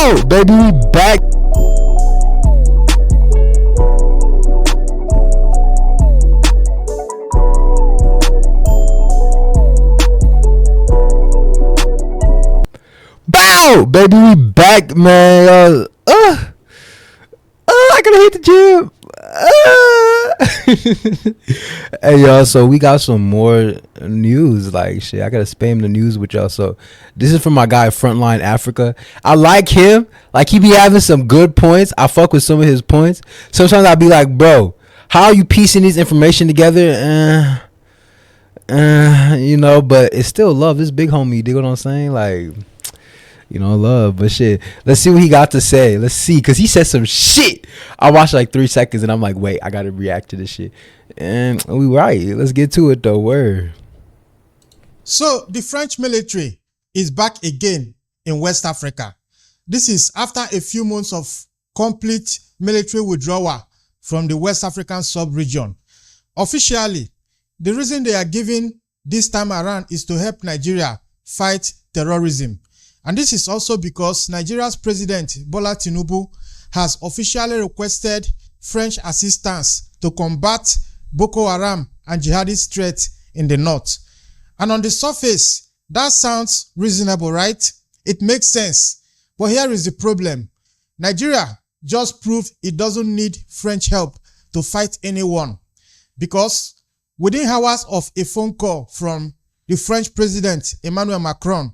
Bow, baby, we back. Bow, baby, we back, man. I gotta hit the gym. Hey y'all, so we got some more news. Like shit, I gotta spam the news with y'all. So this is from my guy FrontLine Africa. I like him. Like he be having some good points. I fuck with some of his points. Sometimes I'll be like, bro, how are you piecing these information together? You know, but it's still love. This big homie, you dig what I'm saying? Like, you know, love. But shit, let's see what he got to say. Let's see, because he said some shit. I watched like 3 seconds and I'm like, wait, I gotta react to this shit. And we right. Let's get to it though. Word. So the French military is back again in West Africa. This is after a few months of complete military withdrawal from the West African sub-region. Officially, the reason they are giving this time around is to help Nigeria fight terrorism. And this is also because Nigeria's president, Bola Tinubu, has officially requested French assistance to combat Boko Haram and jihadist threats in the north. And on the surface, that sounds reasonable, right? It makes sense. But here is the problem. Nigeria just proved it doesn't need French help to fight anyone, because within hours of a phone call from the French president, Emmanuel Macron,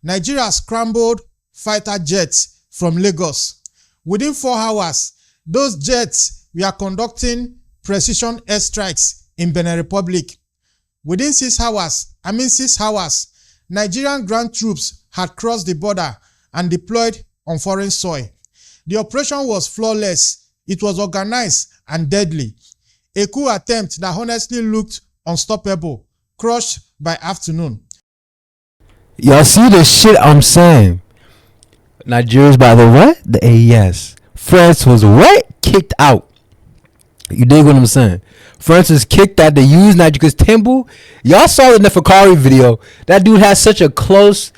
Nigeria scrambled fighter jets from Lagos. Within 4 hours, those jets were conducting precision airstrikes in Benin Republic. Within 6 hours, Nigerian ground troops had crossed the border and deployed on foreign soil. The operation was flawless. It was organized and deadly. A coup attempt that honestly looked unstoppable, crushed by afternoon. Y'all see the shit I'm saying? Nigeria's by the what? The AES. France was what? Kicked out. You dig what I'm saying? France is kicked out. They use Nigeria because Timbu. Y'all saw the Neferkari video. That dude has such a close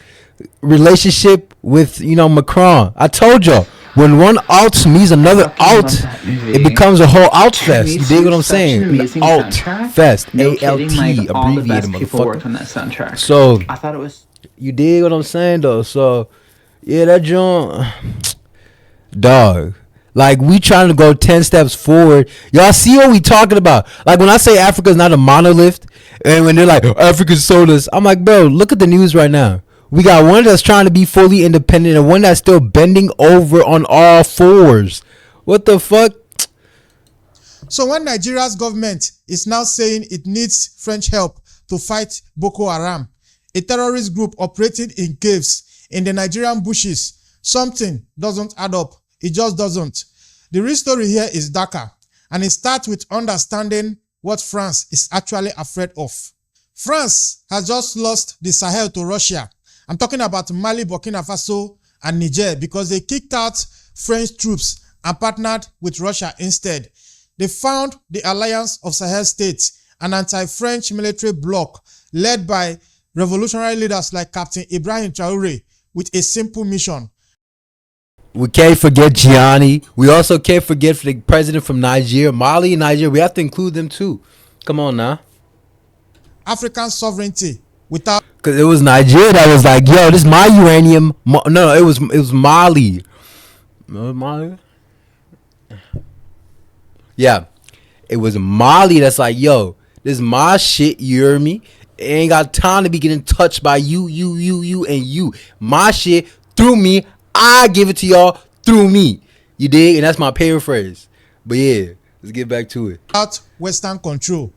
relationship with, you know, Macron. I told y'all, when one alt meets another alt, it becomes a whole alt fest. You dig what I'm saying? Alt fest. ALT abbreviated, motherfucker. So I thought it was. You dig what I'm saying though? So yeah, that joint, dog. Like we trying to go 10 steps forward. Y'all see what we talking about? Like when I say Africa's not a monolith, and when they're like, oh, Africa's soulless, I'm like, bro, look at the news right now. We got one that's trying to be fully independent and one that's still bending over on all fours. What the fuck? So when Nigeria's government is now saying it needs French help to fight Boko Haram, a terrorist group operating in caves in the Nigerian bushes, something doesn't add up. It just doesn't. The real story here is darker, and it starts with understanding what France is actually afraid of. France has just lost the Sahel to Russia. I'm talking about Mali, Burkina Faso, and Niger, because they kicked out French troops and partnered with Russia instead. They found the Alliance of Sahel States, an anti-French military bloc led by revolutionary leaders like Captain Ibrahim Traore, with a simple mission. We can't forget Gianni. We also can't forget the president from Nigeria, Mali and Nigeria. We have to include them too. Come on now. African sovereignty without. Because it was Nigeria that was like, yo, this is my uranium. No, it was Mali. Mali? Yeah. It was Mali that's like, yo, this is my shit, you hear me? It ain't got time to be getting touched by you, and you. My shit, through me, I give it to y'all through me. You dig? And that's my paraphrase. But yeah, let's get back to it. Without Western control.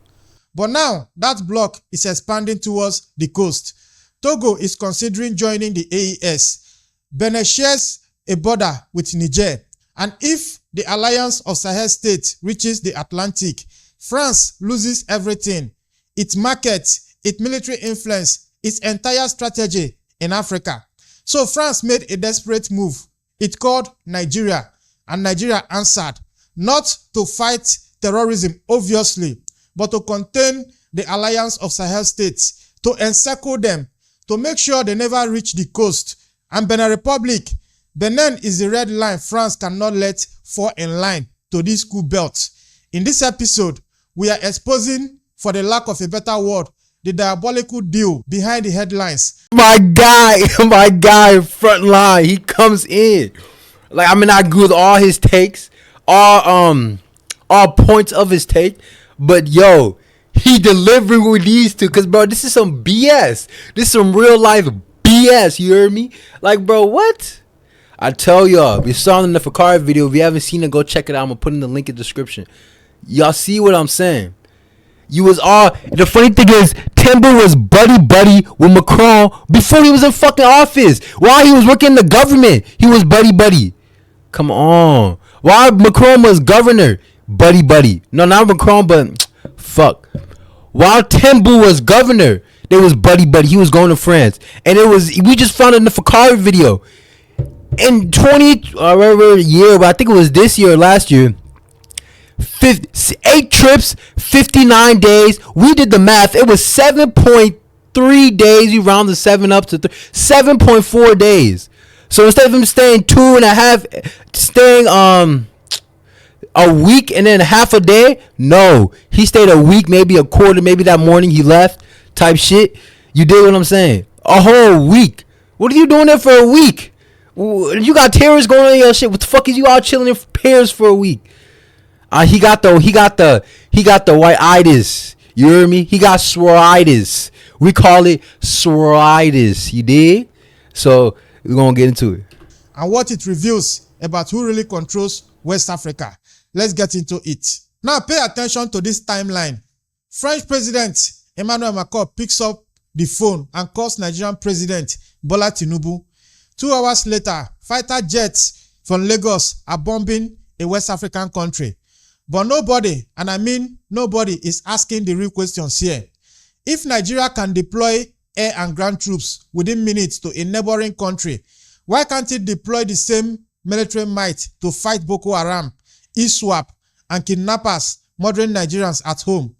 But now, that bloc is expanding towards the coast. Togo is considering joining the AES. Benin shares a border with Niger. And if the Alliance of Sahel States reaches the Atlantic, France loses everything. Its market, its military influence, its entire strategy in Africa. So France made a desperate move. It called Nigeria, and Nigeria answered, not to fight terrorism, obviously, but to contain the Alliance of Sahel States, to encircle them, to make sure they never reach the coast. And Benin Republic Benin is the red line France cannot let fall in line to this school belt. In this episode, we are exposing, for the lack of a better word, the diabolical deal behind the headlines. My guy, FrontLine, he comes in. Like, I mean, I agree with all his takes, all points of his take, but yo, he delivering with these two, cause bro, this is some BS. This is some real life BS. You heard me? Like, bro, what? I tell y'all, if you saw in the Fakari video, if you haven't seen it, go check it out. I'm gonna put in the link in the description. Y'all see what I'm saying? You was all. The funny thing is, Timber was buddy with Macron before he was in fucking office. While he was working in the government, he was buddy. Come on. While Macron was governor, buddy. No, not Macron, but fuck. While Timber was governor, they was buddy. He was going to France, and it was. We just found it in the Fakari video. In 20 whatever year, but I think it was this year or last year. 8 trips, 59 days. We did the math. It was 7.3 days. We round the 7 up to 7.4 days. So instead of him staying 2.5, staying a week and then half a day, no, he stayed a week, maybe a quarter, maybe that morning he left, type shit. You dig what I'm saying? A whole week. What are you doing there for a week? You got terrorists going on your shit. What the fuck is you out chilling in Paris for a week? He got the white-itis. You hear me? He got sworitis. We call it sworitis. You dig? So we're gonna get into it. And what it reveals about who really controls West Africa. Let's get into it. Now pay attention to this timeline. French President Emmanuel Macron picks up the phone and calls Nigerian President Bola Tinubu. 2 hours later, fighter jets from Lagos are bombing a West African country. But nobody, and I mean nobody, is asking the real questions here. If Nigeria can deploy air and ground troops within minutes to a neighboring country, why can't it deploy the same military might to fight Boko Haram, ISWAP, and kidnappers murdering Nigerians at home?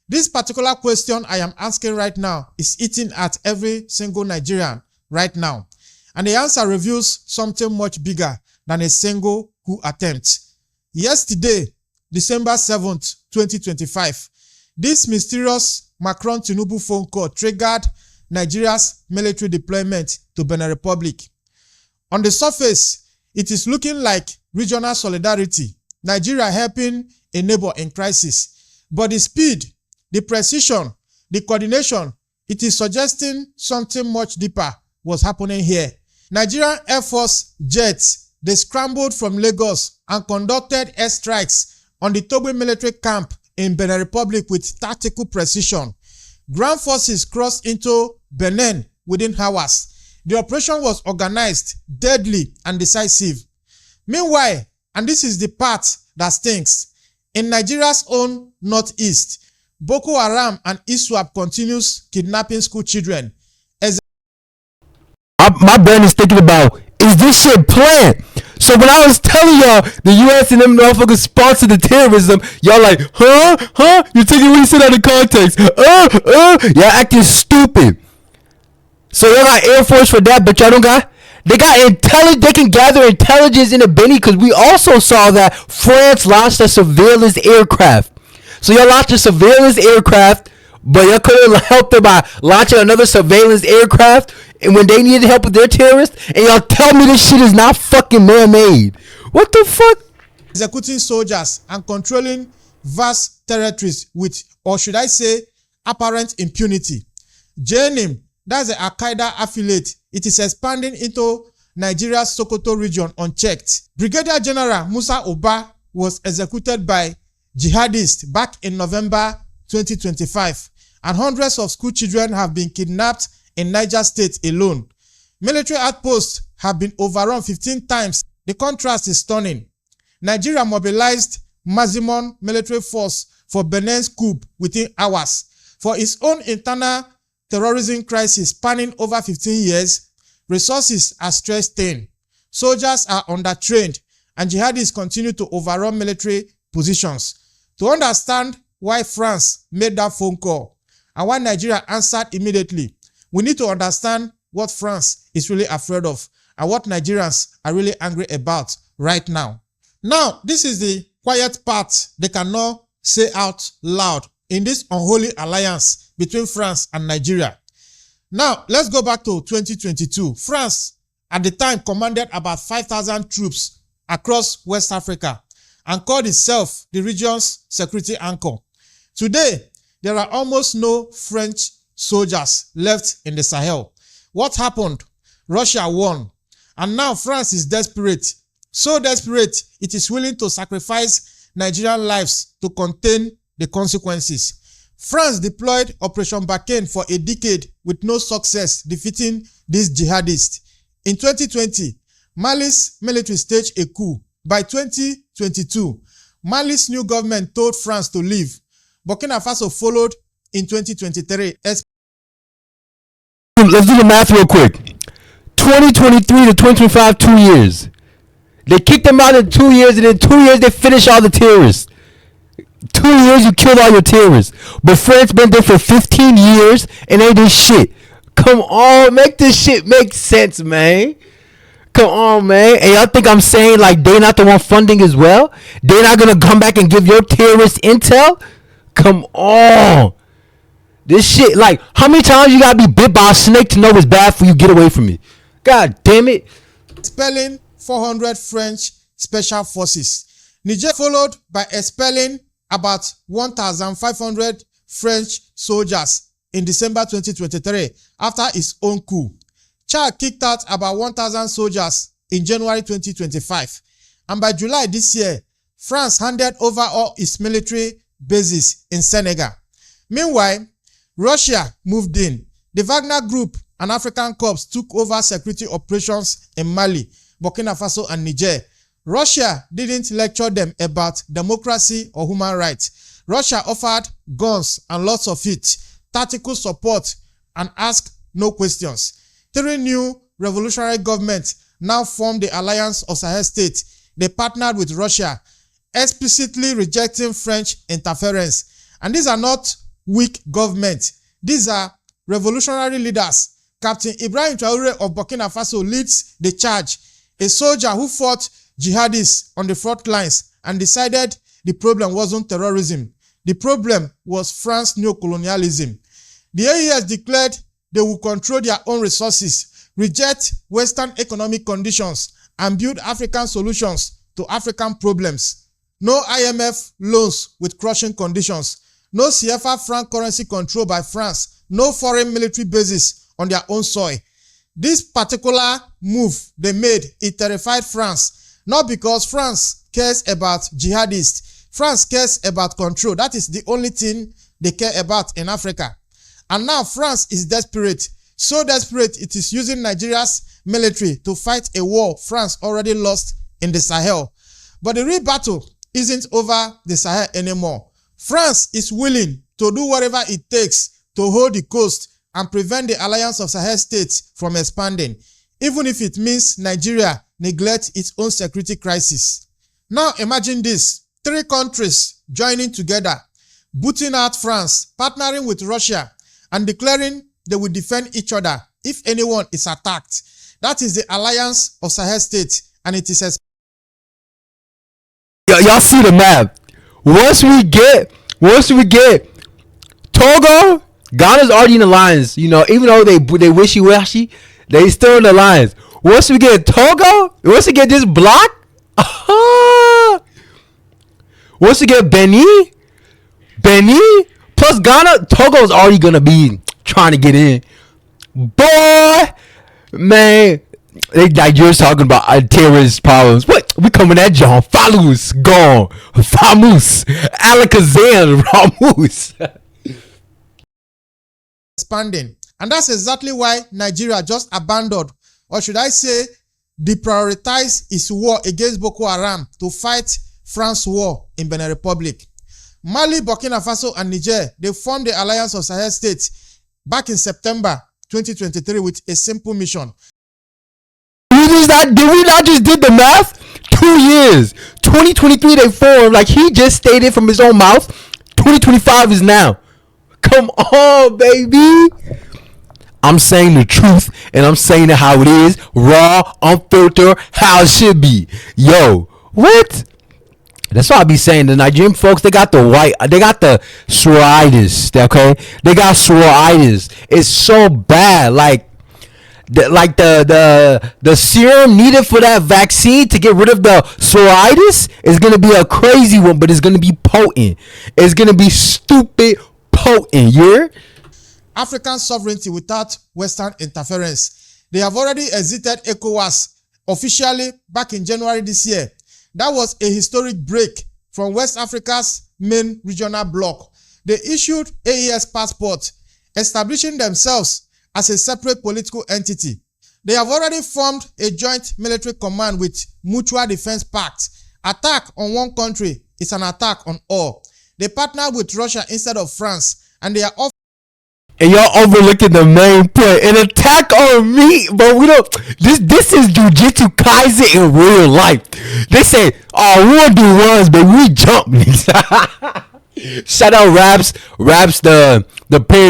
This particular question I am asking right now is eating at every single Nigerian right now. And the answer reveals something much bigger than a single coup attempt. Yesterday, December 7th, 2025, this mysterious Macron-Tinubu phone call triggered Nigeria's military deployment to Benin Republic. On the surface, it is looking like regional solidarity, Nigeria helping a neighbor in crisis. But the speed, the precision, the coordination, it is suggesting something much deeper was happening here. Nigerian Air Force jets, they scrambled from Lagos and conducted airstrikes on the Togo military camp in Benin Republic with tactical precision. Ground forces crossed into Benin within hours. The operation was organized, deadly, and decisive. Meanwhile, and this is the part that stinks, in Nigeria's own northeast, Boko Haram and ISWAP continues kidnapping school children. My brain is thinking about, is this shit planned? So when I was telling y'all the US and them motherfuckers sponsor the terrorism, y'all like, huh? You're taking what he said out of context. Y'all acting stupid. So y'all got Air Force for that, but y'all don't got. They got intelligence. They can gather intelligence in the Benin, because we also saw that France launched a surveillance aircraft. So y'all launched a surveillance aircraft, but y'all couldn't help them by launching another surveillance aircraft, and when they needed help with their terrorists, and y'all tell me this shit is not fucking man-made. What the fuck? Executing soldiers and controlling vast territories with, or should I say, apparent impunity. JNIM, that's the Al-Qaeda affiliate, it is expanding into Nigeria's Sokoto region unchecked. Brigadier General Musa Oba was executed by jihadists back in November 2025, and hundreds of school children have been kidnapped in Niger State alone. Military outposts have been overrun 15 times. The contrast is stunning. Nigeria mobilized maximum military force for Benin's coup within hours. For its own internal terrorism crisis spanning over 15 years, resources are stretched thin. Soldiers are undertrained, and jihadists continue to overrun military positions. To understand why France made that phone call and why Nigeria answered immediately, we need to understand what France is really afraid of. and what Nigerians are really angry about right now. Now, this is the quiet part they cannot say out loud in this unholy alliance between France and Nigeria. Now, let's go back to 2022. France, at the time, commanded about 5,000 troops across West Africa and called itself the region's security anchor. Today, there are almost no French soldiers left in the Sahel. What happened? Russia won. And now France is desperate. So desperate, it is willing to sacrifice Nigerian lives to contain the consequences. France deployed Operation Barkhane for a decade with no success defeating these jihadists. In 2020, Mali's military staged a coup. By 2022, Mali's new government told France to leave. Burkina Faso followed in 2023. Let's do the math real quick. 2023 to 2025, 2 years. They kicked them out in 2 years, and in 2 years they finished all the terrorists. 2 years you killed all your terrorists. But France been there for 15 years and ain't did shit. Come on, make this shit make sense, man. Come on, man. And y'all think I'm saying like they not the one funding as well? They're not gonna come back and give your terrorists intel? Come on. This shit, like, how many times you gotta be bit by a snake to know it's bad for you? Get away from me. God damn it. Expelling 400 French special forces. Niger followed by expelling about 1,500 French soldiers in December 2023 after its own coup. Chad kicked out about 1,000 soldiers in January 2025. And by July this year, France handed over all its military bases in Senegal. Meanwhile, Russia moved in. The Wagner Group and African Corps took over security operations in Mali, Burkina Faso, and Niger. Russia didn't lecture them about democracy or human rights. Russia offered guns and lots of it, tactical support, and asked no questions. 3 new revolutionary governments now form the Alliance of Sahel States. They partnered with Russia, explicitly rejecting French interference. And these are not weak governments. These are revolutionary leaders. Captain Ibrahim Traore of Burkina Faso leads the charge, a soldier who fought jihadists on the front lines and decided the problem wasn't terrorism. The problem was France's neocolonialism. The AES declared they will control their own resources, reject Western economic conditions, and build African solutions to African problems. No IMF loans with crushing conditions. No CFA franc currency control by France. No foreign military bases on their own soil. This particular move they made, it terrified France. Not because France cares about jihadists. France cares about control. That is the only thing they care about in Africa. And now France is desperate. So desperate, it is using Nigeria's military to fight a war France already lost in the Sahel. But the real battle isn't over the Sahel anymore. France is willing to do whatever it takes to hold the coast and prevent the Alliance of Sahel States from expanding, even if it means Nigeria neglect its own security crisis. Now imagine this: 3 countries joining together, booting out France, partnering with Russia, and declaring they will defend each other if anyone is attacked. That is the Alliance of Sahel States, and it is Y'all see the map. Once we get Togo, Ghana's already in the lines. You know, even though they wishy-washy, they still in the lines. Once we get Togo, once we get this block, once we get Benin, plus Ghana, Togo's already gonna be trying to get in. Boy, man, they like you're talking about terrorist problems. What? We coming at John Falus, gone, Famus, Alakazam, Ramus. expanding. And that's exactly why Nigeria just abandoned, or should I say, deprioritized its war against Boko Haram to fight France's war in Benin Republic. Mali, Burkina Faso, and Niger, they formed the Alliance of Sahel States back in September 2023 with a simple mission. Did we not just did the math? 2 years. 2023 they formed, like he just stated from his own mouth. 2025 is now. Come on, baby. I'm saying the truth, and I'm saying it how it is, raw, unfiltered, how it should be. Yo, what? That's why I be saying the Nigerian folks, they got the psoriasis, okay? They got psoriasis. It's so bad. Like the serum needed for that vaccine to get rid of the psoriasis is gonna be a crazy one, but it's gonna be potent. It's gonna be stupid potent. Yeah. African sovereignty without Western interference. They have already exited ECOWAS officially back in January this year. That was a historic break from West Africa's main regional bloc. They issued AES passports, establishing themselves as a separate political entity. They have already formed a joint military command with mutual defense pact. Attack on one country is an attack on all. They partner with Russia instead of France, and they are and y'all overlooking the main point. An attack on me, but we don't. This is Jujutsu Kaisen in real life. They say, "Oh, we won't do ones, but we jump." Shout out Raps the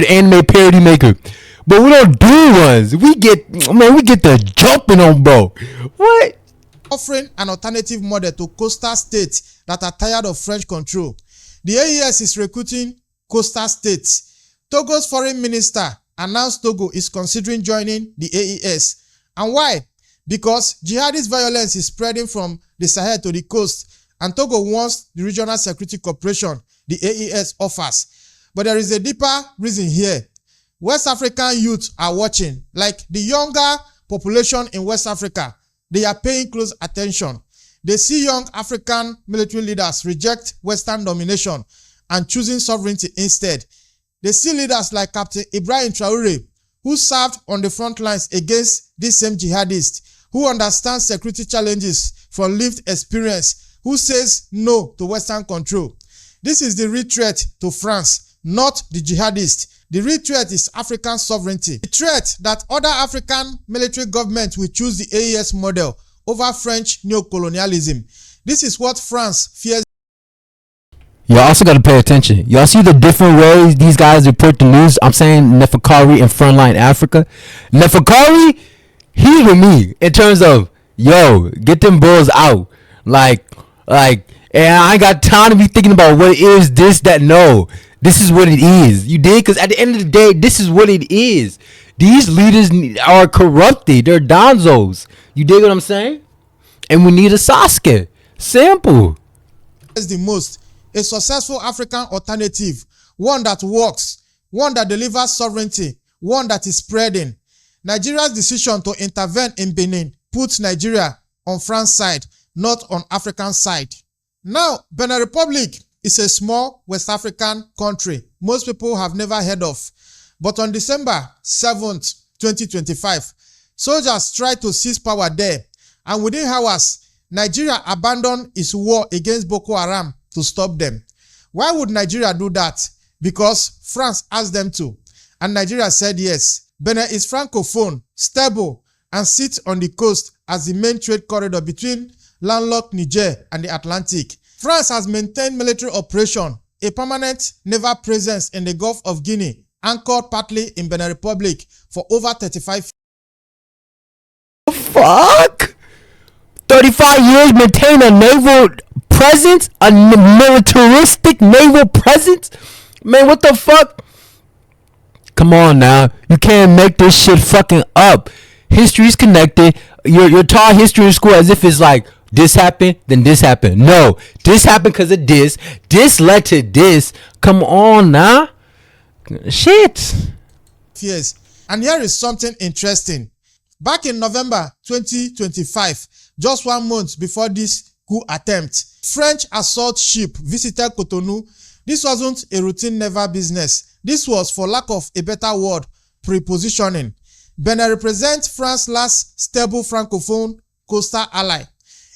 anime parody maker. But we don't do ones. We get the jumping on, bro. What? Offering an alternative model to coastal states that are tired of French control. The AES is recruiting coastal states. Togo's foreign minister announced Togo is considering joining the AES. And why? Because jihadist violence is spreading from the Sahel to the coast, and Togo wants the regional security cooperation the AES offers. But there is a deeper reason here. West African youth are watching, like the younger population in West Africa. They are paying close attention. They see young African military leaders reject Western domination and choosing sovereignty instead. They see leaders like Captain Ibrahim Traore, who served on the front lines against these same jihadists, who understands security challenges from lived experience, who says no to Western control. This is the real threat to France, not the jihadists. The real threat is African sovereignty. The threat that other African military governments will choose the AES model over French neocolonialism. This is what France fears. Y'all also got to pay attention. Y'all see the different ways these guys report the news. I'm saying Neferkari and FrontLine Africa. Neferkari, he's with me in terms of, yo, get them bulls out. Like, and I ain't got time to be thinking about what it is, this, that. No, this is what it is. You dig? Because at the end of the day, this is what it is. These leaders are corrupted. They're donzos. You dig what I'm saying? And we need a Sasuke. Simple. Is the most a successful African alternative, one that works, one that delivers sovereignty, one that is spreading. Nigeria's decision to intervene in Benin puts Nigeria on France's side, not on African side. Now, Benin Republic is a small West African country most people have never heard of. But on December 7th, 2025, soldiers tried to seize power there, and within hours, Nigeria abandoned its war against Boko Haram to stop them. Why would Nigeria do that? Because France asked them to, and Nigeria said yes. Benin is francophone, stable, and sits on the coast as the main trade corridor between landlocked Niger and the Atlantic. France has maintained military operation, a permanent naval presence in the Gulf of Guinea, anchored partly in Benin Republic for over 35 years. Fuck? 35 years maintain a naval presence? A militaristic naval presence? Man, what the fuck? Come on now. You can't make this shit fucking up. History's connected. You're taught history in school as if it's like, this happened, then this happened. No, this happened because of this. This led to this. Come on now. Shit. Yes. And here is something interesting. Back in November 2025, just 1 month before this coup attempt, French assault ship visited Cotonou. This wasn't a routine naval business. This was, for lack of a better word, prepositioning. Benin represents France's last stable francophone coastal ally.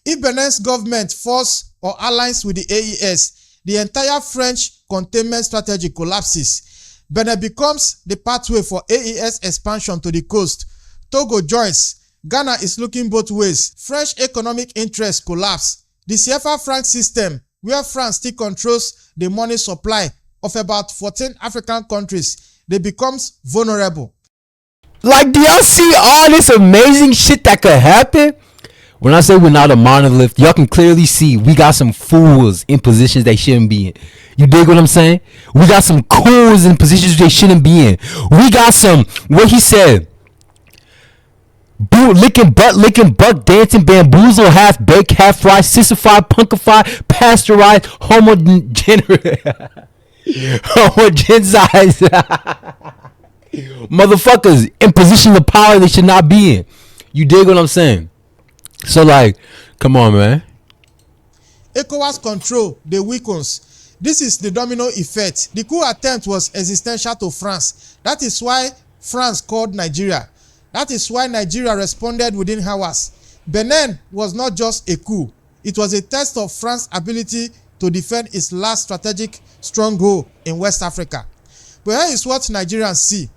If Benin's government forces or allies with the AES, the entire French containment strategy collapses. Benin becomes the pathway for AES expansion to the coast. Togo joins. Ghana is looking both ways. French economic interests collapse. The CFA franc system, where France still controls the money supply of about 14 African countries, they becomes vulnerable. Like, do y'all see all this amazing shit that could happen? When I say we're not a monolith, y'all can clearly see we got some fools in positions they shouldn't be in. You dig what I'm saying? We got some cools in positions they shouldn't be in. We got some, what he said, boot licking, butt licking, buck dancing, bamboozle, half baked, half fried, sissified, punkified, pasteurized, homogenzized motherfuckers in positions of power they should not be in. You dig what I'm saying? So, like, come on, man. ECOWAS control the weakens. This is the domino effect. The coup attempt was existential to France. That is why France called Nigeria. That is why Nigeria responded within hours. Benin was not just a coup. It was a test of France's ability to defend its last strategic stronghold in West Africa. But here is what Nigerians see.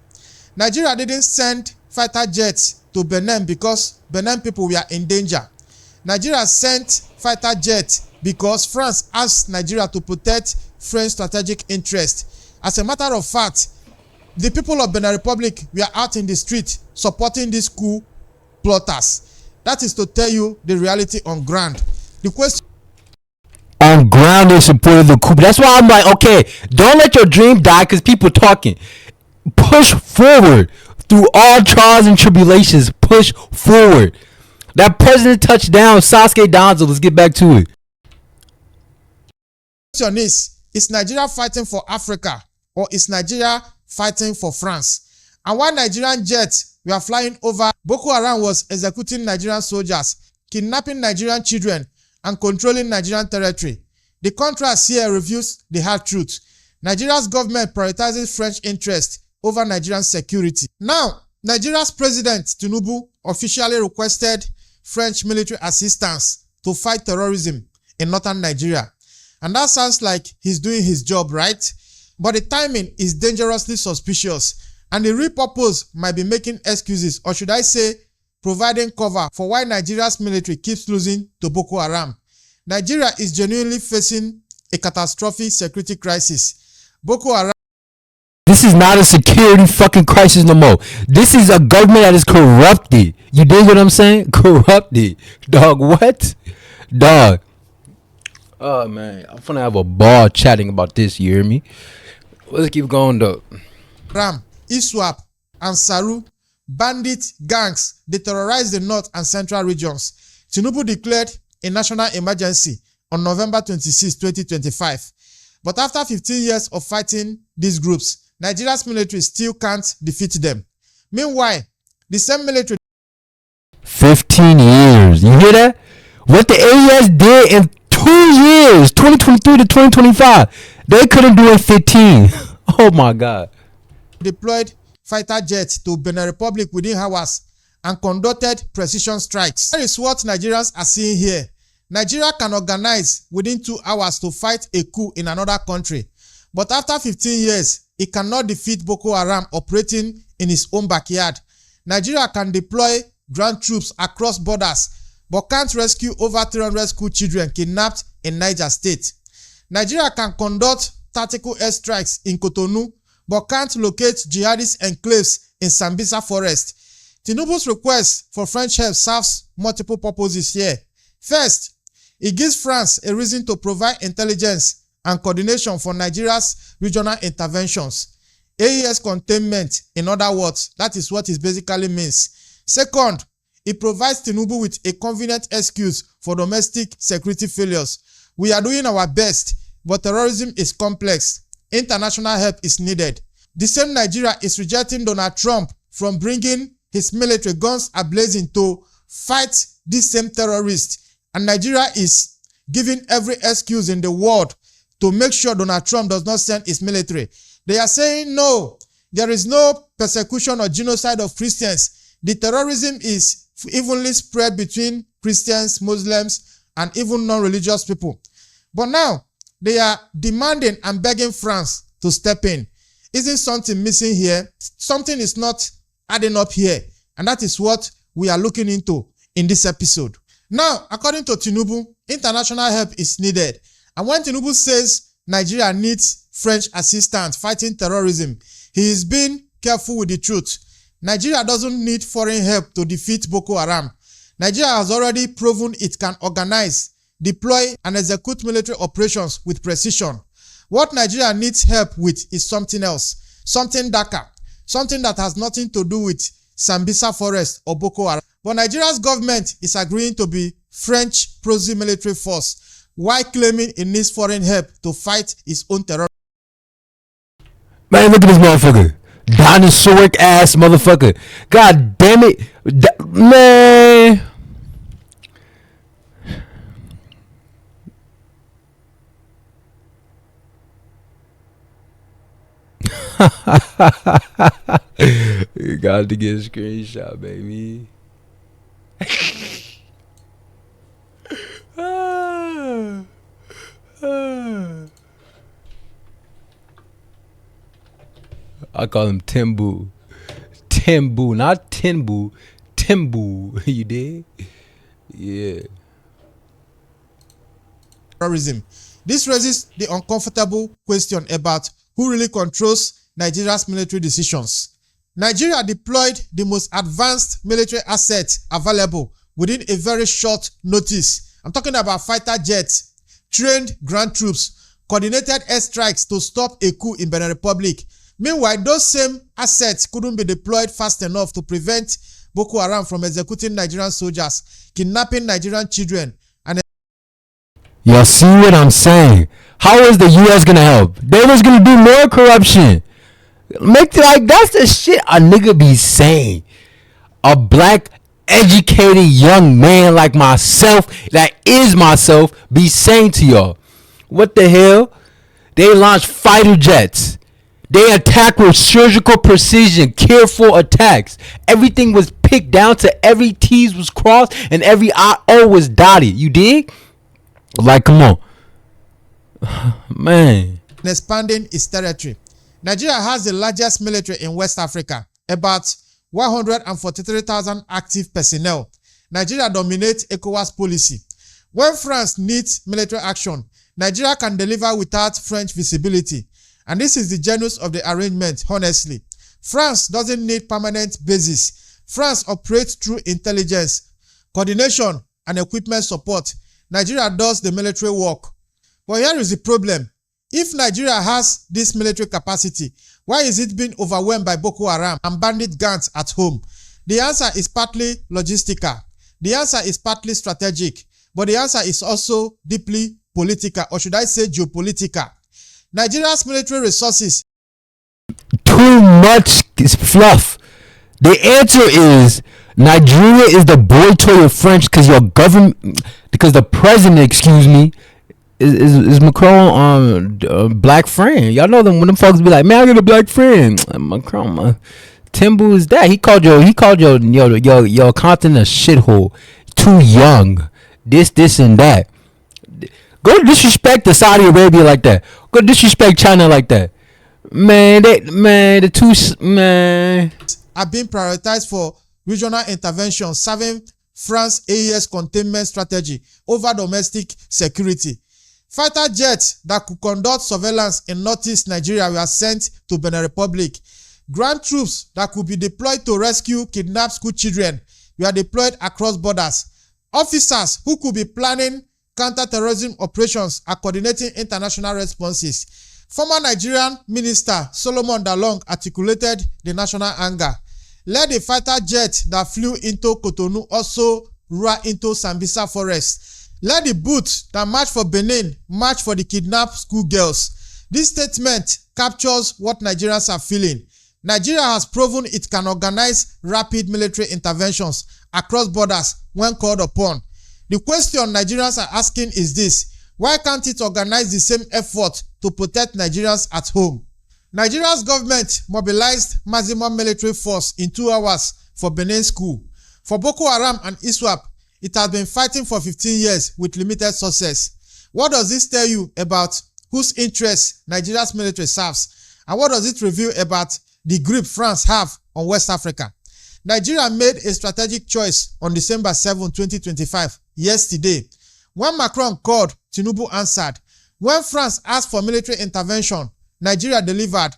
Nigeria didn't send fighter jets to Benin because Benin people were in danger. Nigeria sent fighter jets because France asked Nigeria to protect French strategic interests. As a matter of fact, the people of Benin Republic were out in the street supporting these coup plotters. That is to tell you the reality on ground. The question On ground, they supported the coup. That's why I'm like, okay, don't let your dream die because people talking. Push forward through all trials and tribulations. Push forward. That president touchdown, Sasuke Danzo. Let's get back to it. The question is Nigeria fighting for Africa or is Nigeria fighting for France? And while Nigerian jets were flying over, Boko Haram was executing Nigerian soldiers, kidnapping Nigerian children, and controlling Nigerian territory. The contrast here reveals the hard truth. Nigeria's government prioritizes French interests over Nigerian security. Now, Nigeria's President Tinubu officially requested French military assistance to fight terrorism in northern Nigeria. And that sounds like he's doing his job, right? But the timing is dangerously suspicious, and the real purpose might be making excuses, or should I say, providing cover for why Nigeria's military keeps losing to Boko Haram. Nigeria is genuinely facing a catastrophic security crisis. Boko Haram. This is not a security fucking crisis no more. This is a government that is corrupted. You dig what I'm saying? Corrupted. Dog, what? Dog. Oh, man. I'm finna have a ball chatting about this, you hear me? Let's keep going, though. Ram, ISWAP, and Saru, bandit gangs, they terrorize the north and central regions. Tinubu declared a national emergency on November 26, 2025. But after 15 years of fighting these groups, Nigeria's military still can't defeat them. Meanwhile, the same military 15 years. You hear that? What the AES did in 2 years, 2023 to 2025, they couldn't do in 15. Oh my God. deployed fighter jets to Benin Republic within hours and conducted precision strikes. That is what Nigerians are seeing here. Nigeria can organize within 2 hours to fight a coup in another country. But after 15 years, it cannot defeat Boko Haram operating in its own backyard. Nigeria can deploy ground troops across borders, but can't rescue over 300 school children kidnapped in Niger State. Nigeria can conduct tactical airstrikes in Cotonou, but can't locate jihadist enclaves in Sambisa Forest. Tinubu's request for French help serves multiple purposes here. First, it gives France a reason to provide intelligence and coordination for Nigeria's regional interventions. AES containment, in other words, that is what it basically means. Second, it provides Tinubu with a convenient excuse for domestic security failures. We are doing our best, but terrorism is complex. International help is needed. The same Nigeria is rejecting Donald Trump from bringing his military guns ablazing to fight these same terrorists. And Nigeria is giving every excuse in the world to make sure Donald Trump does not send his military. They are saying no, there is no persecution or genocide of Christians. The terrorism is evenly spread between Christians, Muslims, and even non-religious people. But now, they are demanding and begging France to step in. Isn't something missing here? Something is not adding up here. And that is what we are looking into in this episode. Now, according to Tinubu, international help is needed. And when Tinubu says Nigeria needs French assistance fighting terrorism, he is being careful with the truth. Nigeria doesn't need foreign help to defeat Boko Haram. Nigeria has already proven it can organize, deploy, and execute military operations with precision. What Nigeria needs help with is something else, something darker, something that has nothing to do with Sambisa Forest or Boko Haram. But Nigeria's government is agreeing to be French proxy-military force while claiming it needs foreign help to fight its own terror. Man, look at this motherfucker. Dinosauric ass motherfucker. God damn it. Man. You got to get a screenshot, baby. I call him Timbu. Timbu, not Timbu. Timbu. You did? Yeah. Terrorism. This raises the uncomfortable question about who really controls Nigeria's military decisions. Nigeria deployed the most advanced military assets available within a very short notice. I'm talking about fighter jets, trained ground troops, coordinated airstrikes to stop a coup in Benin Republic. Meanwhile, those same assets couldn't be deployed fast enough to prevent Boko Haram from executing Nigerian soldiers, kidnapping Nigerian children, and y'all see what I'm saying? How is the U.S. gonna help? They was gonna do more corruption. Make like that's the shit a nigga be saying. A black, educated young man like myself, that is myself, be saying to y'all. What the hell? They launched fighter jets. They attacked with surgical precision, careful attacks. Everything was picked down to every T's was crossed and every O was dotted. You dig? Like, come on. Man. expanding its territory. Nigeria has the largest military in West Africa, about 143,000 active personnel. Nigeria dominates ECOWAS policy. When France needs military action, Nigeria can deliver without French visibility. And this is the genius of the arrangement, honestly. France doesn't need permanent bases. France operates through intelligence, coordination, and equipment support. Nigeria does the military work. But here is the problem. If Nigeria has this military capacity, why is it being overwhelmed by Boko Haram and bandit gangs at home? The answer is partly logistical. The answer is partly strategic. But the answer is also deeply political, or should I say geopolitical. Nigeria's military resources. Too much is fluff. The answer is Nigeria is the boy toy of French because your government, because the president, excuse me, is Macron black friend. Y'all know them when them folks be like, man, I got a black friend. Macron, Timbu is that. He called your continent a shithole. Too young. This and that. Go disrespect the Saudi Arabia like that. Go disrespect China like that. Man, Are being prioritized for regional intervention, serving France's AES containment strategy over domestic security. Fighter jets that could conduct surveillance in northeast Nigeria were sent to Benin Republic. Ground troops that could be deployed to rescue kidnapped school children were deployed across borders. Officers who could be planning counter-terrorism operations are coordinating international responses. Former Nigerian Minister Solomon Dalong articulated the national anger. Let the fighter jet that flew into Cotonou also roar into Sambisa Forest. Let the boat that marched for Benin march for the kidnapped schoolgirls. This statement captures what Nigerians are feeling. Nigeria has proven it can organize rapid military interventions across borders when called upon. The question Nigerians are asking is this: why can't it organize the same effort to protect Nigerians at home? Nigeria's government mobilized maximum military force in 2 hours for Benin school. For Boko Haram and ISWAP, it has been fighting for 15 years with limited success. What does this tell you about whose interests Nigeria's military serves? And what does it reveal about the grip France have on West Africa? Nigeria made a strategic choice on December 7, 2025, yesterday. When Macron called, Tinubu answered. When France asked for military intervention, Nigeria delivered.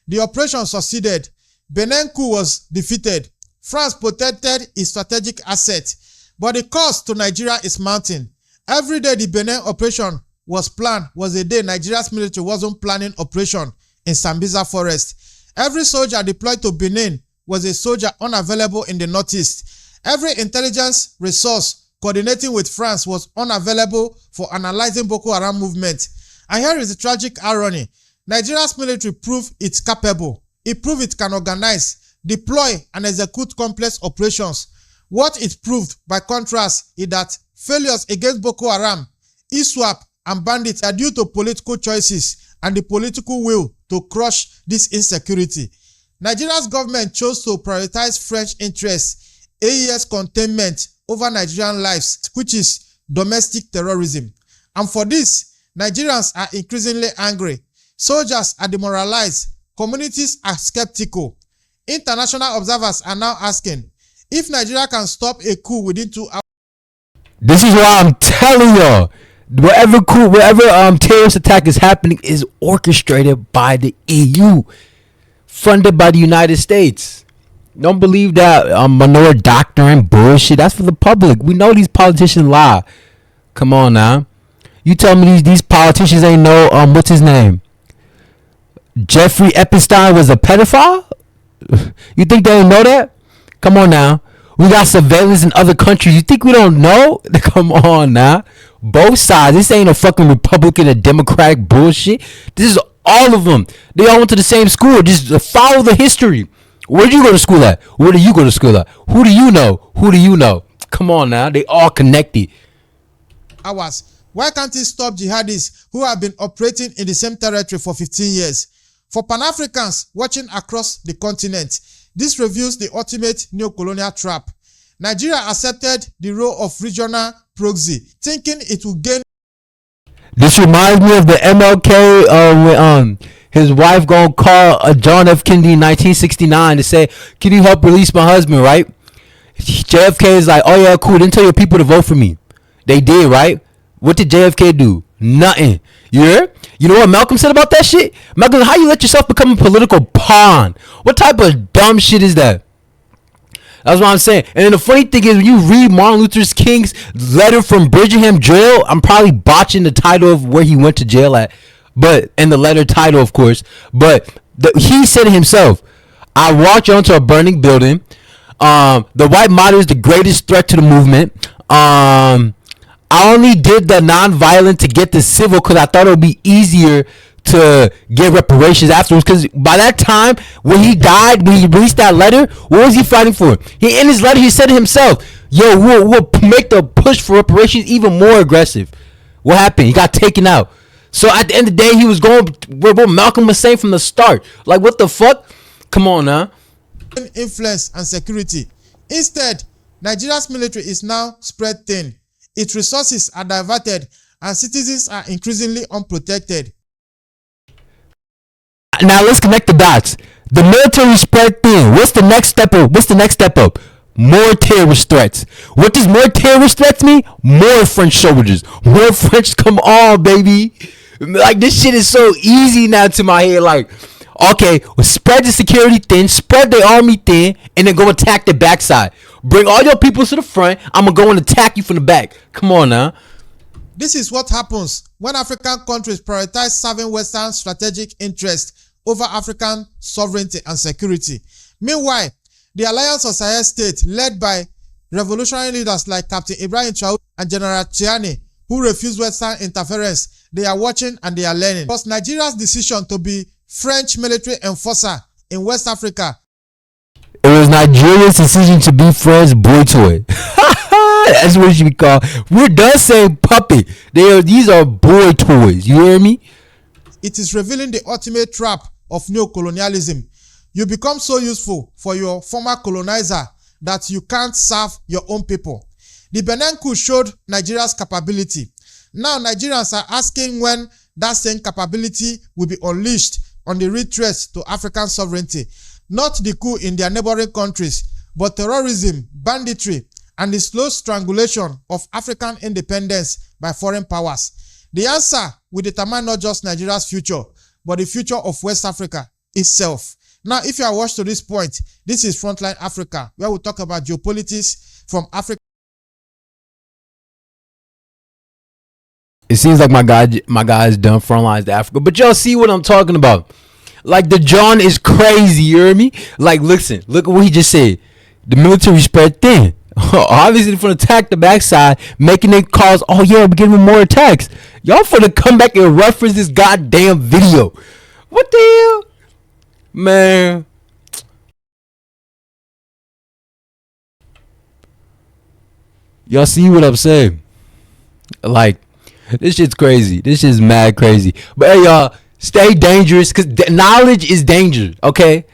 The operation succeeded. Benin coup was defeated. France protected its strategic asset, but the cost to Nigeria is mounting. Every day the Benin operation was planned was a day Nigeria's military wasn't planning operation in Sambisa forest. Every soldier deployed to Benin was a soldier unavailable in the northeast. Every intelligence resource coordinating with France was unavailable for analyzing Boko Haram movement. And here is the tragic irony. Nigeria's military proved it's capable. It proved it can organize, deploy, and execute complex operations. What it proved, by contrast, is that failures against Boko Haram, ISWAP, and bandits are due to political choices and the political will to crush this insecurity. Nigeria's government chose to prioritize French interests, AES containment over Nigerian lives, which is domestic terrorism. And for this, Nigerians are increasingly angry. Soldiers are demoralized. Communities are skeptical. International observers are now asking if Nigeria can stop a coup within 2 hours. This is why I'm telling y'all, wherever terrorist attack is happening is orchestrated by the EU, funded by the United States. Don't believe that Manor doctrine bullshit. That's for the public. We know these politicians lie. Come on now. You tell me these politicians ain't know what's his name? Jeffrey Epstein was a pedophile? You think they don't know that? Come on now. We got surveillance in other countries. You think we don't know? Come on now. Both sides. This ain't a fucking Republican or Democratic bullshit. This is all of them. They all went to the same school. Just follow the history. Where did you go to school at? Where do you go to school at? Who do you know? Who do you know? Come on now. They all connected. Hours. Why can't it stop jihadists who have been operating in the same territory for 15 years? For Pan-Africans watching across the continent, this reveals the ultimate neo-colonial trap. Nigeria accepted the role of regional proxy, thinking it would gain. This reminds me of the MLK when his wife gonna call John F. Kennedy in 1969 to say, "Can you help release my husband?" Right? JFK is like, "Oh yeah, cool. Then tell your people to vote for me." They did, right? What did JFK do? Nothing. You hear? You know what Malcolm said about that shit? Malcolm, how you let yourself become a political pawn? What type of dumb shit is that? That's what I'm saying. And then the funny thing is, when you read Martin Luther King's letter from Birmingham jail, I'm probably botching the title of where he went to jail at, but and the letter title, of course. But he said it himself. I walked onto a burning building. The white model is the greatest threat to the movement. I only did the non-violent to get the civil because I thought it would be easier to get reparations afterwards. Because by that time, when he died, when he released that letter, what was he fighting for? In his letter, he said it himself, "Yo, we'll make the push for reparations even more aggressive." What happened? He got taken out. So at the end of the day, he was going what Malcolm was saying from the start. Like, what the fuck? Come on now. Influence and security. Instead, Nigeria's military is now spread thin. Its resources are diverted and citizens are increasingly unprotected. Now let's connect the dots. The military spread thin. What's the next step up? More terrorist threats. What does more terrorist threats mean? More French soldiers. More French. Come on, baby. Like, this shit is so easy now to my head. Like, okay, well, spread the security thin, spread the army thin, and then go attack the backside. Bring all your people to the front. I'm going to go and attack you from the back. Come on now. This is what happens when African countries prioritize serving Western strategic interests over African sovereignty and security. Meanwhile, the Alliance of Sahel States, led by revolutionary leaders like Captain Ibrahim Traoré and General Chiani, who refuse Western interference, they are watching and they are learning. Because Nigeria's decision to be French military enforcer in West Africa. It was Nigeria's decision to be French boy toy. That's what it should be called. We're done saying puppet. These are boy toys. You hear me? It is revealing the ultimate trap of neo-colonialism. You become so useful for your former colonizer that you can't serve your own people. The Benin coup showed Nigeria's capability. Now Nigerians are asking when that same capability will be unleashed on the real threats to African sovereignty. Not the coup in their neighboring countries, but terrorism, banditry, and the slow strangulation of African independence by foreign powers. The answer will determine not just Nigeria's future, but the future of West Africa itself. Now, if you are watched to this point, this is Frontline Africa, where we talk about geopolitics from Africa. It seems like my guy's done Frontlines to Africa, but y'all see what I'm talking about. Like, the John is crazy, you hear me? Like, listen, look at what he just said. The military spread thin. Obviously, from attack the backside, making it cause, oh yeah, we're getting more attacks. Y'all finna come back and reference this goddamn video. What the hell? Man. Y'all see what I'm saying? Like, this shit's crazy. This shit's mad crazy. But hey, y'all, stay dangerous, because knowledge is danger, okay?